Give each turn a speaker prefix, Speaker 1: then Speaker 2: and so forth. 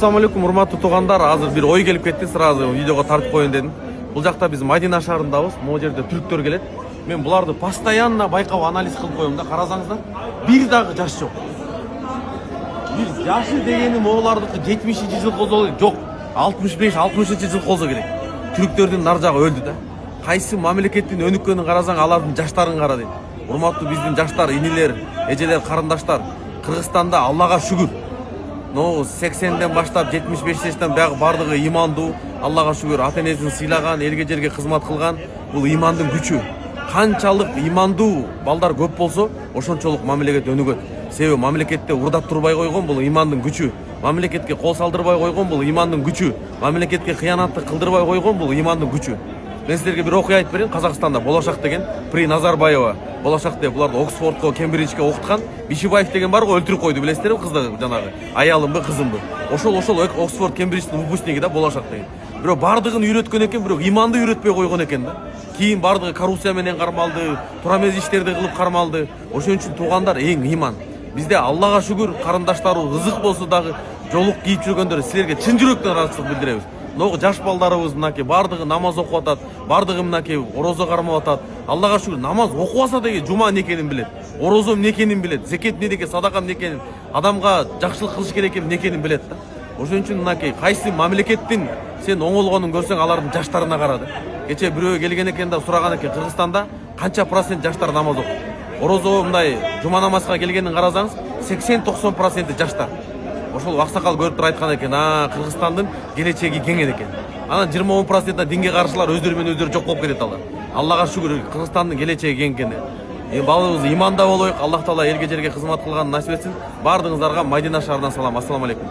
Speaker 1: Assalamu алейкум, урматтуу туугандар. Азыр бир ой келип кетти, сразу видеого тартып коеюн дедим. Бул жакта биз Мадина шаарындабыз. Могу жерде түрктөр келет. Мен буларды постоянно байкап анализ кылып коем да. Карасаңыздар, бир дагы жаш жок. Бир жашы дегени моулардыкы 70-жыл колзо жок. 65-60 жыл колзо керек. Түрктөрдүн нар жагы өлдү да. Кайсы мамлекеттин өнүккөнүн карасаң, алардын жаштарын кара дейт. Урматтуу биздин жаштар, инилер, эжелер, карындаштар, Кыргызстанда Аллага шүгүр. 80-ден баштап 75 жаштан баягы бардыгы имандуу, Аллага шүгүр, ата-энесин сыйлаган, элге жерге кызмат кылган. Бул имандын күчү. Канчалык имандуу балдар көп болсо, ошончолук мамлекет өнүгөт. Себеби мамлекетте урдап турбай койгон бул имандын күчү. Мамлекетке кол салдырбай койгон бул имандын күчү. Мамлекетке кыянатты кылдырбай койгон бул имандын күчү. Мен силерге бир окуя айтып берейин. Казакстанда Болошак деген При Назарбаева, Болошак деп буларды Оксфордко, Кембриджге окуткан. Бишибаев деген бар го, өлтүрүп койду, билесиздерби, кызды жанагы. Аялымбы, кызымбы. Ошол Оксфорд, Кембридждин выпускниги да Болошак деген. Бирок бардыгын үйрөткөн экен, бирок иманды үйрөтпөй койгон экен да. Кийин бардыгы коррупция менен кармалды, тура эмес иштерди кылып кармалды. Ошон үчүн туугандар, эң иман. Бизде Аллага шүгүр, карындаштарыбыз ызык болсо дагы жолук кийип жүргөндөр силерге чын жүрөктөн ыраазычылык билдиребиз. Ногу жаш балдарыбыз мынакей бардыгы намаз окуп атат, бардыгы мынакей орозо кармап атат. Аллага шүгүр, намаз окубаса деги жума эмне экенин билет, орозо эмне экенин билет, зекет эмне экенин, садака эмне экенин, адамга жакшылык кылыш керек эмне экенин билет да. Ошон үчүн мынакей кайсы мамлекеттин сен оңолгонун көрсөң, алардын жаштарына кара да. Кече бирөө келген экен да сураган экен, Кыргызстанда канча процент жаштар намаз окуйт? Орозо мындай жума намазга келгенин карасаңыз, 80-90% жаштар. Ошол аксакал көрүп туруп айткан экен, Кыргызстандын келечеги кең экен. Анан 20-10% динге каршылар өздөрү менен өздөрү жок болуп кетет алар. Аллага шүгүр, Кыргызстандын келечеги кең экен. Балыбыз иманда болоюк, Аллах Таала элге жерге кызмат кылганын насип этсин. Бардыгыңыздарга Мадина шаарынан салам. Ассаламу алейкум.